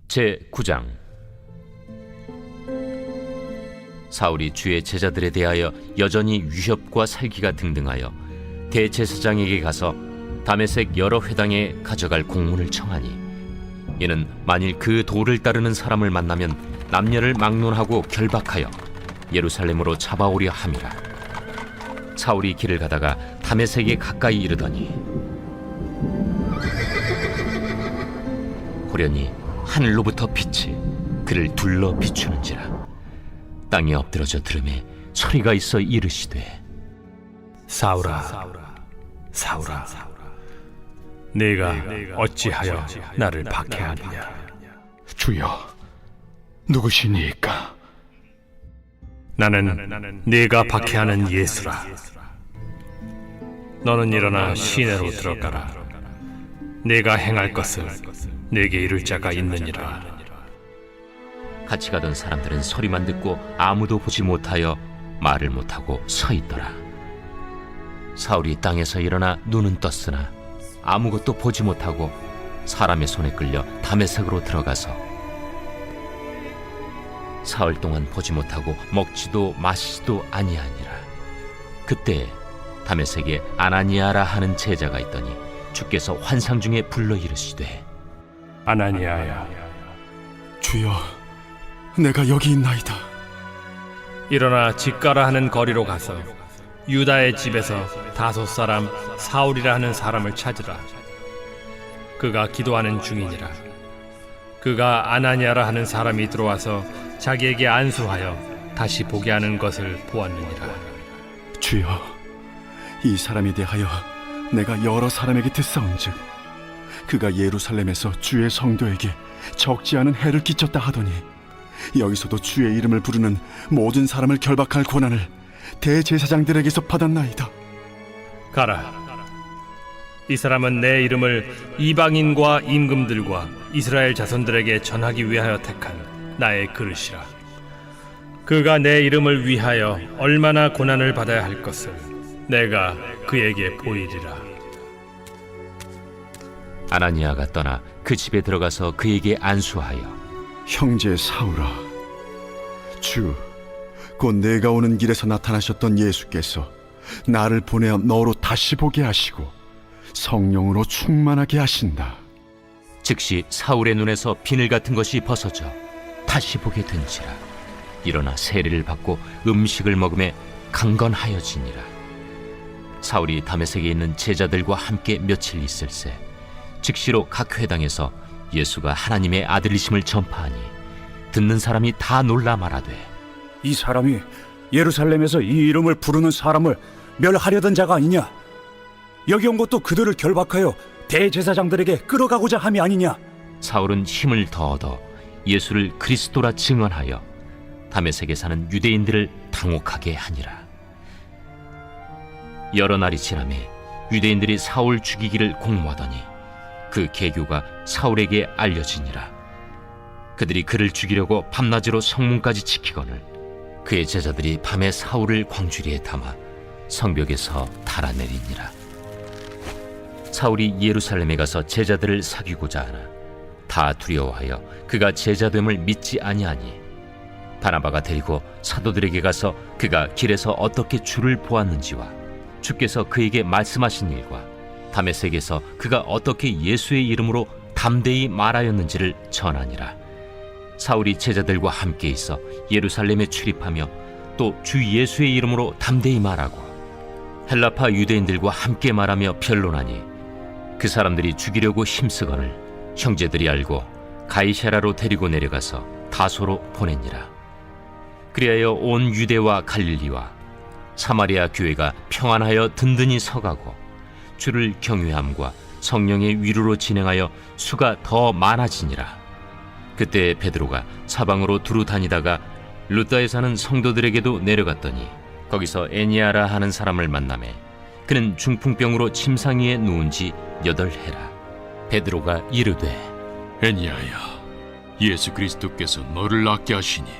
제9장. 사울이 주의 제자들에 대하여 여전히 위협과 살기가 등등하여 대제사장에게 가서 다메섹 여러 회당에 가져갈 공문을 청하니, 이는 만일 그 도를 따르는 사람을 만나면 남녀를 막론하고 결박하여 예루살렘으로 잡아오려 함이라. 사울이 길을 가다가 다메섹에 가까이 이르더니 호련히 하늘로부터 빛이 그를 둘러 비추는지라. 땅에 엎드러져 들음에 소리가 있어 이르시되, 사울아, 사울아, 네가 어찌하여 나를 박해하느냐? 주여, 누구시니까? 나는 네가 박해하는 예수라. 너는 일어나 시내로 들어가라. 네가 행할 것을 네게 이룰 자가 있느니라. 같이 가던 사람들은 소리만 듣고 아무도 보지 못하여 말을 못하고 서 있더라. 사울이 땅에서 일어나 눈은 떴으나 아무것도 보지 못하고 사람의 손에 끌려 다메섹으로 들어가서 사흘 동안 보지 못하고 먹지도 마시지도 아니하니라. 그때 다메섹에 아나니아라 하는 제자가 있더니 주께서 환상 중에 불러 이르시되, 아나니아야, 주여, 내가 여기 있나이다. 일어나 집가라 하는 거리로 가서 유다의 집에서 다소 사람 사울이라 하는 사람을 찾으라. 그가 기도하는 중이니라. 그가 아나니아라 하는 사람이 들어와서 자기에게 안수하여 다시 보게 하는 것을 보았느니라. 주여, 이 사람에 대하여 내가 여러 사람에게 듣사온즉 그가 예루살렘에서 주의 성도에게 적지 않은 해를 끼쳤다 하더니 여기서도 주의 이름을 부르는 모든 사람을 결박할 권한을 대제사장들에게서 받았나이다. 가라. 이 사람은 내 이름을 이방인과 임금들과 이스라엘 자손들에게 전하기 위하여 택한 나의 그릇이라. 그가 내 이름을 위하여 얼마나 고난을 받아야 할 것을 내가 그에게 보이리라. 아나니아가 떠나 그 집에 들어가서 그에게 안수하여, 형제 사울아, 곧 내가 오는 길에서 나타나셨던 예수께서 나를 보내어 너로 다시 보게 하시고 성령으로 충만하게 하신다. 즉시 사울의 눈에서 비늘 같은 것이 벗어져 다시 보게 된지라. 일어나 세례를 받고 음식을 먹음에 강건하여지니라. 사울이 다메섹에 있는 제자들과 함께 며칠 있을새 즉시로 각 회당에서 예수가 하나님의 아들이심을 전파하니 듣는 사람이 다 놀라 말하되, 이 사람이 예루살렘에서 이 이름을 부르는 사람을 멸하려던 자가 아니냐? 여기 온 것도 그들을 결박하여 대제사장들에게 끌어가고자 함이 아니냐? 사울은 힘을 더 얻어 예수를 그리스도라 증언하여 다메섹에 사는 유대인들을 당혹하게 하니라. 여러 날이 지나매 유대인들이 사울 죽이기를 공모하더니 그 계교가 사울에게 알려지니라. 그들이 그를 죽이려고 밤낮으로 성문까지 지키거늘 그의 제자들이 밤에 사울을 광주리에 담아 성벽에서 달아내리니라. 사울이 예루살렘에 가서 제자들을 사귀고자 하나 다 두려워하여 그가 제자됨을 믿지 아니하니, 바나바가 데리고 사도들에게 가서 그가 길에서 어떻게 주를 보았는지와 주께서 그에게 말씀하신 일과 다메섹에서 그가 어떻게 예수의 이름으로 담대히 말하였는지를 전하니라. 사울이 제자들과 함께 있어 예루살렘에 출입하며 또 주 예수의 이름으로 담대히 말하고 헬라파 유대인들과 함께 말하며 변론하니, 그 사람들이 죽이려고 힘쓰거늘 형제들이 알고 가이사랴로 데리고 내려가서 다소로 보내니라. 그리하여 온 유대와 갈릴리와 사마리아 교회가 평안하여 든든히 서가고 주를 경외함과 성령의 위로로 진행하여 수가 더 많아지니라. 그때 베드로가 사방으로 두루 다니다가 루다에 사는 성도들에게도 내려갔더니 거기서 에니아라 하는 사람을 만나매 그는 중풍병으로 침상 위에 누운 지 8해라. 베드로가 이르되, 애니야야, 예수 그리스도께서 너를 낫게 하시니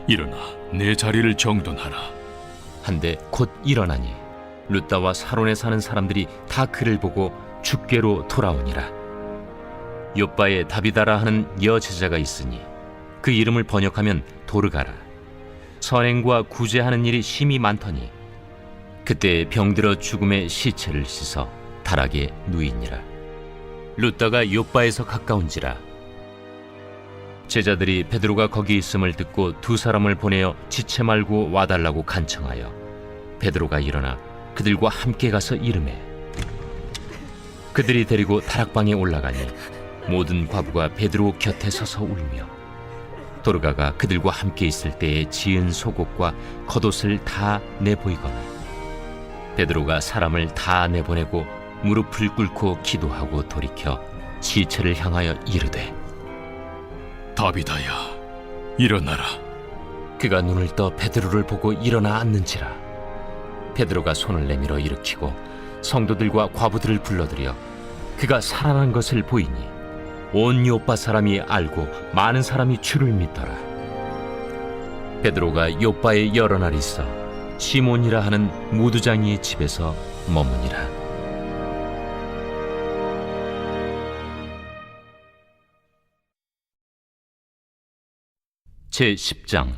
일어나 내 자리를 정돈하라. 한데 곧 일어나니 루다와 사론에 사는 사람들이 다 그를 보고 주께로 돌아오니라. 욥바에 다비다라 하는 여제자가 있으니 그 이름을 번역하면 도르가라. 선행과 구제하는 일이 심히 많더니 그때 병들어 죽음의 시체를 씻어 다락에 누이니라. 룻다가 욥바에서 가까운지라. 제자들이 베드로가 거기 있음을 듣고 두 사람을 보내어 지체 말고 와달라고 간청하여 베드로가 일어나 그들과 함께 가서 이르매 그들이 데리고 다락방에 올라가니 모든 과부가 베드로 곁에 서서 울며 도르가가 그들과 함께 있을 때에 지은 속옷과 겉옷을 다 내보이거늘 베드로가 사람을 다 내보내고 무릎을 꿇고 기도하고 돌이켜 시체를 향하여 이르되 다비다야, 일어나라. 그가 눈을 떠 베드로를 보고 일어나 앉는지라. 베드로가 손을 내밀어 일으키고 성도들과 과부들을 불러들여 그가 살아난 것을 보이니 온 욥바 사람이 알고 많은 사람이 주를 믿더라. 베드로가 욥바에 여러 날 있어 시몬이라 하는 무두장이의 집에서 머무니라. 제10장.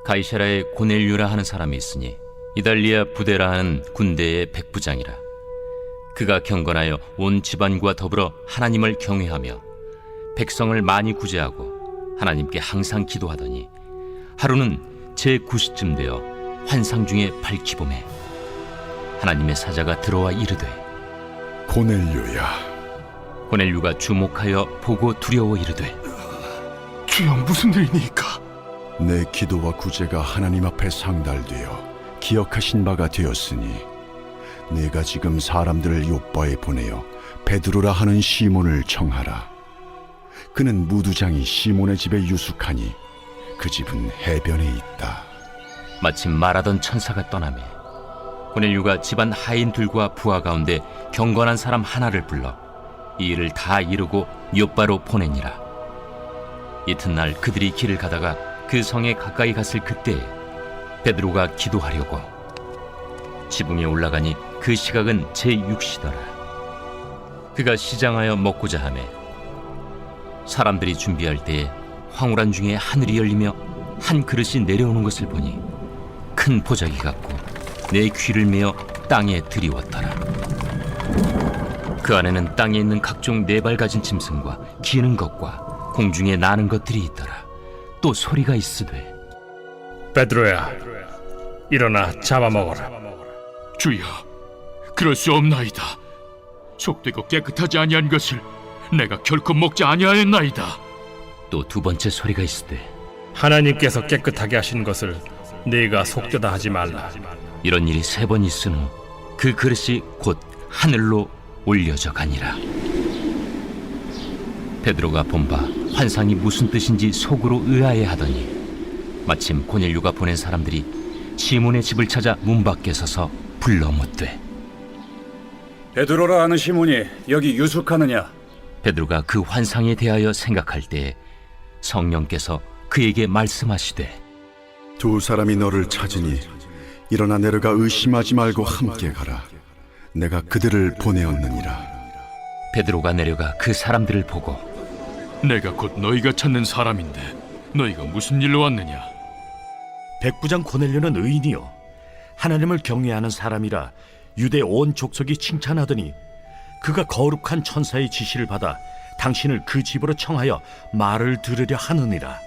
가이사라에 고넬류라 하는 사람이 있으니 이달리아 부대라 하는 군대의 백부장이라. 그가 경건하여 온 집안과 더불어 하나님을 경외하며 백성을 많이 구제하고 하나님께 항상 기도하더니 하루는 제9시쯤 되어 환상 중에 밝히봄에 하나님의 사자가 들어와 이르되 고넬료야, 고넬류가 주목하여 보고 두려워 이르되 주여, 무슨 일이니까? 내 기도와 구제가 하나님 앞에 상달되어 기억하신 바가 되었으니 내가 지금 사람들을 욥바에 보내어 베드로라 하는 시몬을 청하라. 그는 무두장이 시몬의 집에 유숙하니 그 집은 해변에 있다. 마침 말하던 천사가 떠나매 고넬류가 집안 하인들과 부하 가운데 경건한 사람 하나를 불러 이 일을 다 이루고 욥바로 보내니라. 이튿날 그들이 길을 가다가 그 성에 가까이 갔을 그때에 베드로가 기도하려고 지붕에 올라가니 그 시각은 제6시더라. 그가 시장하여 먹고자 하매 사람들이 준비할 때에 황홀한 중에 하늘이 열리며 한 그릇이 내려오는 것을 보니 큰 보자기 같고 내 귀를 메어 땅에 들이웠더라. 그 안에는 땅에 있는 각종 네 발 가진 짐승과 기는 것과 공중에 나는 것들이 있더라. 또 소리가 있으되 베드로야, 일어나 잡아먹어라. 주여, 그럴 수 없나이다. 속되고 깨끗하지 아니한 것을 내가 결코 먹지 아니하였나이다. 또 두 번째 소리가 있으되 하나님께서 깨끗하게 하신 것을 네가 속되다 하지 말라. 이런 일이 세 번 있은 후 그 그릇이 곧 하늘로 올려져 가니라. 베드로가 본바 환상이 무슨 뜻인지 속으로 의아해하더니 마침 고넬류가 보낸 사람들이 시몬의 집을 찾아 문 밖에 서서 불러 묻되 베드로라 하는 시몬이 여기 유숙하느냐? 베드로가 그 환상에 대하여 생각할 때에 성령께서 그에게 말씀하시되 두 사람이 너를 찾으니 일어나 내려가 의심하지 말고 함께 가라. 내가 그들을 보내었느니라. 베드로가 내려가 그 사람들을 보고 내가 곧 너희가 찾는 사람인데 너희가 무슨 일로 왔느냐? 백부장 고넬료는 의인이요 하나님을 경외하는 사람이라 유대 온 족속이 칭찬하더니 그가 거룩한 천사의 지시를 받아 당신을 그 집으로 청하여 말을 들으려 하느니라.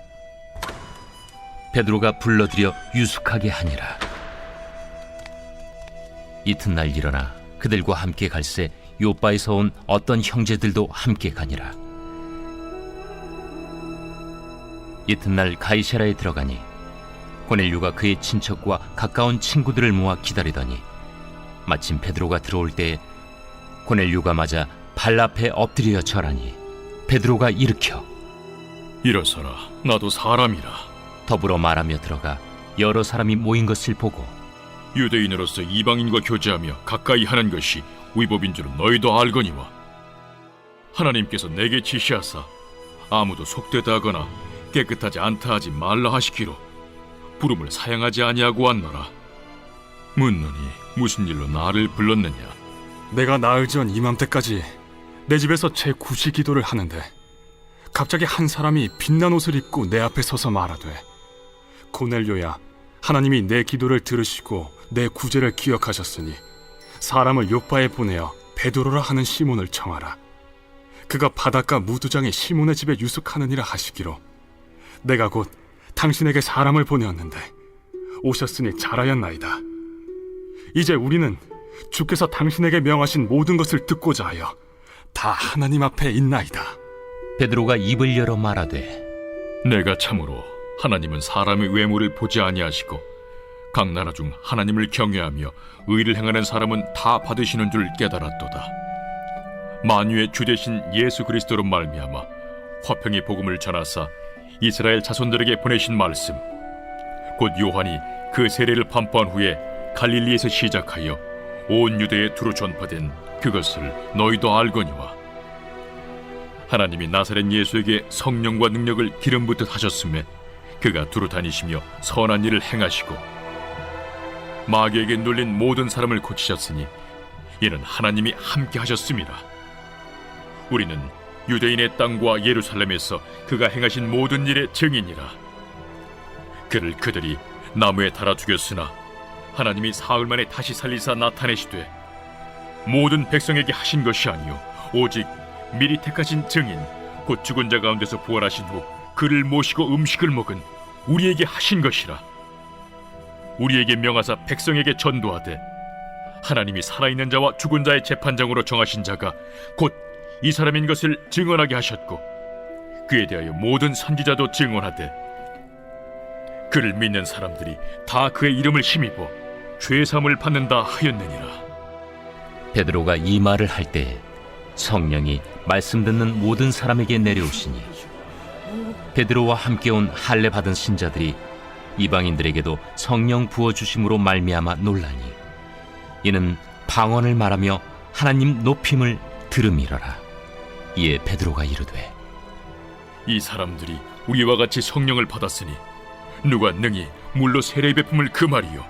베드로가 불러들여 유숙하게 하니라. 이튿날 일어나 그들과 함께 갈새 욥바에서 온 어떤 형제들도 함께 가니라. 이튿날 가이사라에 들어가니 고넬류가 그의 친척과 가까운 친구들을 모아 기다리더니 마침 베드로가 들어올 때에 고넬류가 맞아 발 앞에 엎드려 절하니 베드로가 일으켜 일어서라, 나도 사람이라. 더불어 말하며 들어가 여러 사람이 모인 것을 보고 유대인으로서 이방인과 교제하며 가까이 하는 것이 위법인 줄은 너희도 알거니와 하나님께서 내게 지시하사 아무도 속되다 하거나 깨끗하지 않다 하지 말라 하시기로 부름을 사양하지 아니하고 왔노라. 묻노니 무슨 일로 나를 불렀느냐? 내가 나흘 전 이맘때까지 내 집에서 제9시 기도를 하는데 갑자기 한 사람이 빛난 옷을 입고 내 앞에 서서 말하되, 고넬료야, 하나님이 내 기도를 들으시고 내 구제를 기억하셨으니 사람을 요빠에 보내어 베드로라 하는 시몬을 청하라. 그가 바닷가 무두장의 시몬의 집에 유숙하느니라 하시기로, 내가 곧 당신에게 사람을 보내었는데 오셨으니 잘하였나이다. 이제 우리는 주께서 당신에게 명하신 모든 것을 듣고자 하여 다 하나님 앞에 있나이다. 베드로가 입을 열어 말하되, 내가 참으로 하나님은 사람의 외모를 보지 아니하시고 각 나라 중 하나님을 경외하며 의를 행하는 사람은 다 받으시는 줄 깨달았도다. 만유의 주 되신 예수 그리스도로 말미암아 화평의 복음을 전하사 이스라엘 자손들에게 보내신 말씀, 곧 요한이 그 세례를 판포한 후에 갈릴리에서 시작하여 온 유대에 두루 전파된 그것을 너희도 알거니와, 하나님이 나사렛 예수에게 성령과 능력을 기름 붓듯 하셨음에 그가 두루 다니시며 선한 일을 행하시고 마귀에게 눌린 모든 사람을 고치셨으니 이는 하나님이 함께 하셨음이라. 우리는 유대인의 땅과 예루살렘에서 그가 행하신 모든 일의 증인이라. 그를 그들이 나무에 달아 죽였으나 하나님이 사흘 만에 다시 살리사 나타내시되 모든 백성에게 하신 것이 아니요 오직 미리 택하신 증인 곧 죽은 자 가운데서 부활하신 후 그를 모시고 음식을 먹은 우리에게 하신 것이라. 우리에게 명하사 백성에게 전도하되 하나님이 살아있는 자와 죽은 자의 재판장으로 정하신 자가 곧 이 사람인 것을 증언하게 하셨고, 그에 대하여 모든 선지자도 증언하되 그를 믿는 사람들이 다 그의 이름을 힘입어 죄사함을 받는다 하였느니라. 베드로가 이 말을 할 때에 성령이 말씀 듣는 모든 사람에게 내려오시니 베드로와 함께 온 할례 받은 신자들이 이방인들에게도 성령 부어주심으로 말미암아 놀라니, 이는 방언을 말하며 하나님 높임을 들음이러라. 이에 베드로가 이르되, 이 사람들이 우리와 같이 성령을 받았으니 누가 능히 물로 세례 베품을 금하리요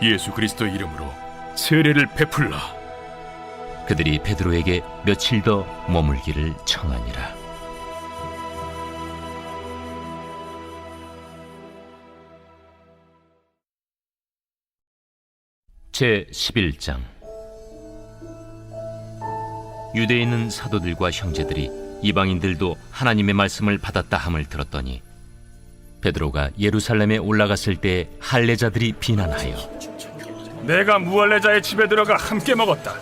예수 그리스도 이름으로 세례를 베풀라. 그들이 베드로에게 며칠 더 머물기를 청하니라. 제11장. 유대에 있는 사도들과 형제들이 이방인들도 하나님의 말씀을 받았다 함을 들었더니 베드로가 예루살렘에 올라갔을 때 할례자들이 비난하여, 내가 무할례자의 집에 들어가 함께 먹었다.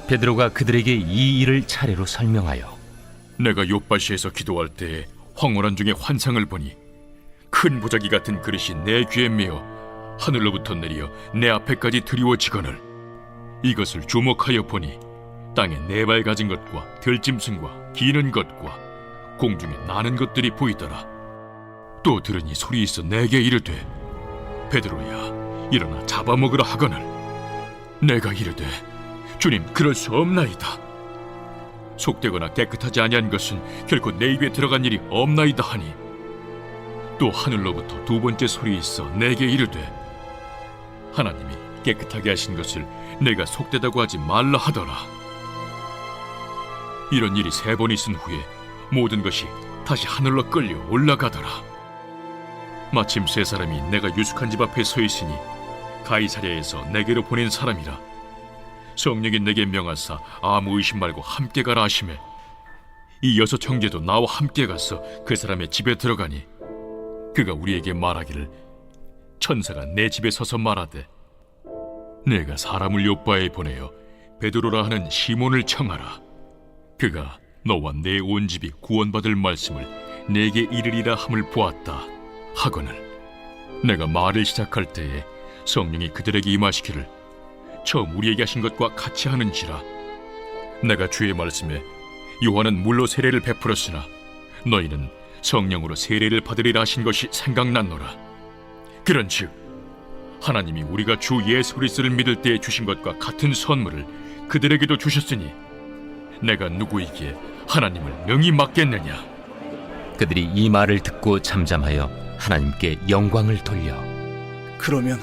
베드로가 그들에게 이 일을 차례로 설명하여, 내가 요빠시에서 기도할 때에 황홀한 중에 환상을 보니 큰 보자기 같은 그릇이 내 귀에 메어 하늘로부터 내려 내 앞에까지 드리워지거늘 이것을 주목하여 보니 땅에 네 발 가진 것과 들짐승과 기는 것과 공중에 나는 것들이 보이더라. 또 들으니 소리 있어 내게 이르되, 베드로야, 일어나 잡아먹으라 하거늘. 내가 이르되, 주님, 그럴 수 없나이다. 속되거나 깨끗하지 아니한 것은 결코 내 입에 들어간 일이 없나이다 하니, 또 하늘로부터 두 번째 소리 있어 내게 이르되, 하나님이 깨끗하게 하신 것을 내가 속되다고 하지 말라 하더라. 이런 일이 3번 있은 후에 모든 것이 다시 하늘로 끌려 올라가더라. 마침 3사람이 내가 유숙한 집 앞에 서 있으니 가이사랴에서 내게로 보낸 사람이라. 성령이 내게 명하사 아무 의심 말고 함께 가라 하시매, 이 6 형제도 나와 함께 가서 그 사람의 집에 들어가니 그가 우리에게 말하기를, 천사가 내 집에 서서 말하되, 내가 사람을 요빠에 보내어 베드로라 하는 시몬을 청하라. 그가 너와 내 온 집이 구원받을 말씀을 내게 이르리라 함을 보았다 하거늘, 내가 말을 시작할 때에 성령이 그들에게 임하시기를 처음 우리에게 하신 것과 같이 하는지라. 내가 주의 말씀에 요한은 물로 세례를 베풀었으나 너희는 성령으로 세례를 받으리라 하신 것이 생각났노라. 그런즉 하나님이 우리가 주 예수 그리스도를 믿을 때에 주신 것과 같은 선물을 그들에게도 주셨으니 내가 누구이기에 하나님을 능히 맡겠느냐. 그들이 이 말을 듣고 잠잠하여 하나님께 영광을 돌려, 그러면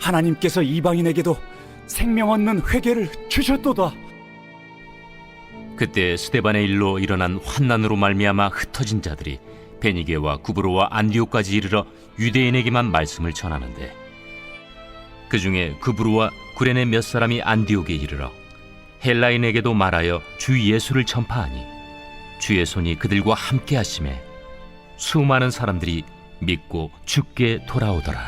하나님께서 이방인에게도 생명 얻는 회개를 주셨도다. 그때 스데반의 일로 일어난 환난으로 말미암아 흩어진 자들이 베니게와 구브로와 안디옥까지 이르러 유대인에게만 말씀을 전하는데, 그 중에 구브로와 구레네 몇 사람이 안디옥에 이르러 헬라인에게도 말하여 주 예수를 전파하니 주의 손이 그들과 함께 하심에 수많은 사람들이 믿고 주께 돌아오더라.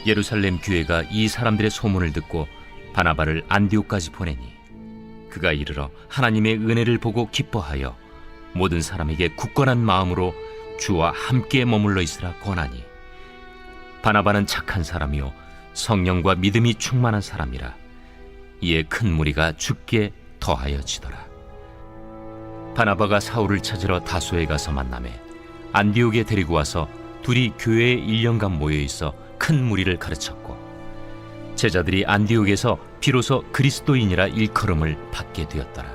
예루살렘 교회가 이 사람들의 소문을 듣고 바나바를 안디옥까지 보내니 그가 이르러 하나님의 은혜를 보고 기뻐하여 모든 사람에게 굳건한 마음으로 주와 함께 머물러 있으라 권하니, 바나바는 착한 사람이요 성령과 믿음이 충만한 사람이라. 이에 큰 무리가 주께 더하여지더라. 바나바가 사울을 찾으러 다소에 가서 만나매 안디옥에 데리고 와서 둘이 교회에 1년간 모여 있어 큰 무리를 가르쳤고, 제자들이 안디옥에서 비로소 그리스도인이라 일컬음을 받게 되었더라.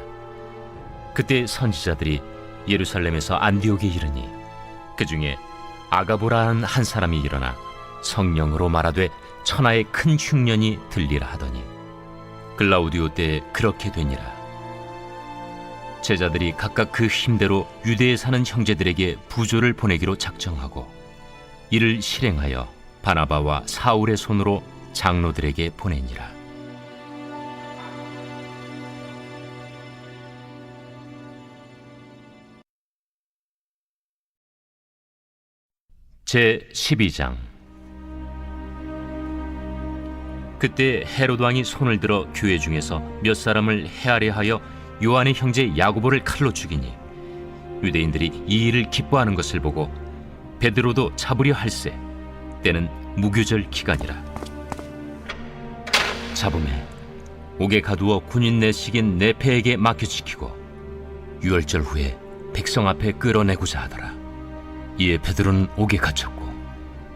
그때 선지자들이 예루살렘에서 안디옥에 이르니 그 중에 아가보라는 한 사람이 일어나 성령으로 말하되 천하의 큰 흉년이 들리라 하더니 글라우디오 때에 그렇게 되니라. 제자들이 각각 그 힘대로 유대에 사는 형제들에게 부조를 보내기로 작정하고 이를 실행하여 바나바와 사울의 손으로 장로들에게 보내니라. 제 12장. 그때 헤롯 왕이 손을 들어 교회 중에서 몇 사람을 해하려 하여 요한의 형제 야고보를 칼로 죽이니, 유대인들이 이 일을 기뻐하는 것을 보고 베드로도 잡으려 할세. 때는 무교절 기간이라. 잡음에 옥에 가두어 군인 내식인 네페에게 맡겨 지키고 유월절 후에 백성 앞에 끌어내고자 하더라. 이에 베드로는 옥에 갇혔고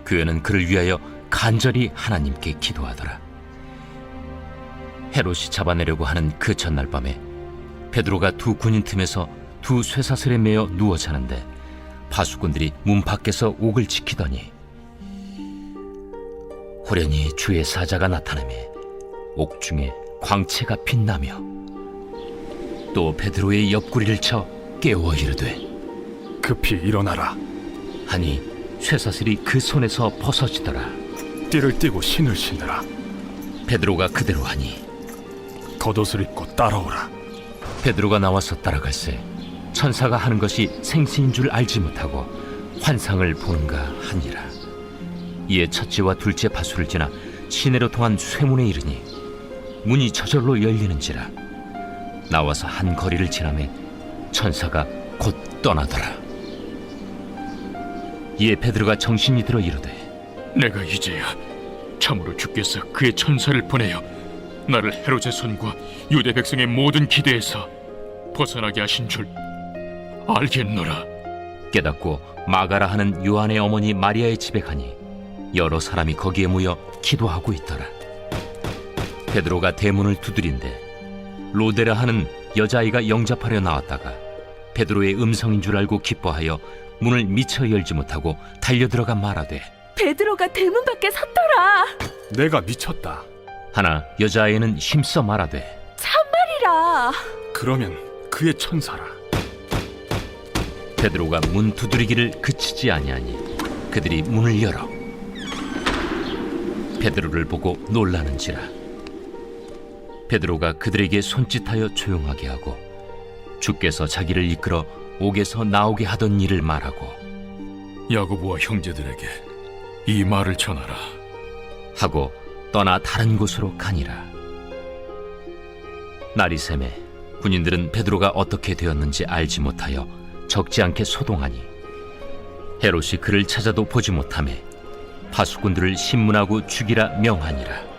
교회는 그를 위하여 간절히 하나님께 기도하더라. 헤롯이 잡아내려고 하는 그 전날 밤에 베드로가 두 군인 틈에서 두 쇠사슬에 매어 누워 자는데 파수꾼들이 문 밖에서 옥을 지키더니 호련히 주의 사자가 나타나매 옥 중에 광채가 빛나며 또 베드로의 옆구리를 쳐 깨워 이르되 급히 일어나라. 하니 쇠사슬이 그 손에서 벗어지더라. 띠를 띠고 신을 신으라. 베드로가 그대로 하니 겉옷을 입고 따라오라. 베드로가 나와서 따라갈새 천사가 하는 것이 생시인 줄 알지 못하고 환상을 보는가 하니라. 이에 첫째와 둘째 파수를 지나 시내로 통한 쇠문에 이르니 문이 저절로 열리는지라. 나와서 한 거리를 지나매 천사가 곧 떠나더라. 이에 베드로가 정신이 들어 이르되 내가 이제야 참으로 주께서 그의 천사를 보내어 나를 헤롯의 손과 유대 백성의 모든 기대에서 벗어나게 하신 줄 알겠노라. 깨닫고 마가라 하는 요한의 어머니 마리아의 집에 가니 여러 사람이 거기에 모여 기도하고 있더라. 베드로가 대문을 두드린데 로데라 하는 여자아이가 영접하려 나왔다가 베드로의 음성인 줄 알고 기뻐하여 문을 미처 열지 못하고 달려들어가 말하되 베드로가 대문 밖에 섰더라. 내가 미쳤다. 하나 여자아이는 힘써 말하되 참말이라. 그러면 그의 천사라. 베드로가 문 두드리기를 그치지 아니하니 그들이 문을 열어 베드로를 보고 놀라는지라. 베드로가 그들에게 손짓하여 조용하게 하고 주께서 자기를 이끌어 옥에서 나오게 하던 일을 말하고 야고보와 형제들에게 이 말을 전하라. 하고 떠나 다른 곳으로 가니라. 날이 새매 군인들은 베드로가 어떻게 되었는지 알지 못하여 적지 않게 소동하니 헤롯이 그를 찾아도 보지 못하매 파수꾼들을 신문하고 죽이라 명하니라.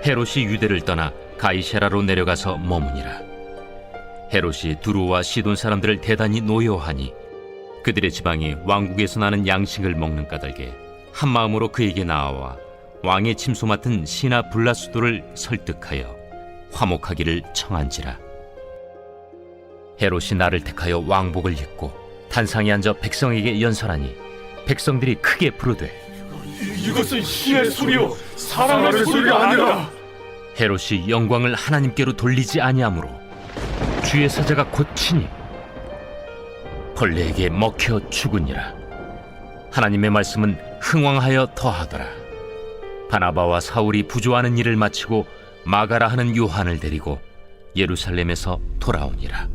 헤롯이 유대를 떠나 가이사라로 내려가서 머무니라. 헤롯이 두루와 시돈 사람들을 대단히 노여워하니 그들의 지방이 왕국에서 나는 양식을 먹는 까닭에 한 마음으로 그에게 나아와 왕의 침소 맡은 시나 블라수도를 설득하여 화목하기를 청한지라. 헤롯이 나를 택하여 왕복을 입고 단상에 앉아 백성에게 연설하니 백성들이 크게 부르되 이것은 신의 소리요 사람의 소리가 아니라. 헤롯이 영광을 하나님께로 돌리지 아니하므로 주의 사자가 곧 치니 벌레에게 먹혀 죽으니라. 하나님의 말씀은 흥왕하여 더하더라. 바나바와 사울이 부조하는 일을 마치고 마가라 하는 요한을 데리고 예루살렘에서 돌아오니라.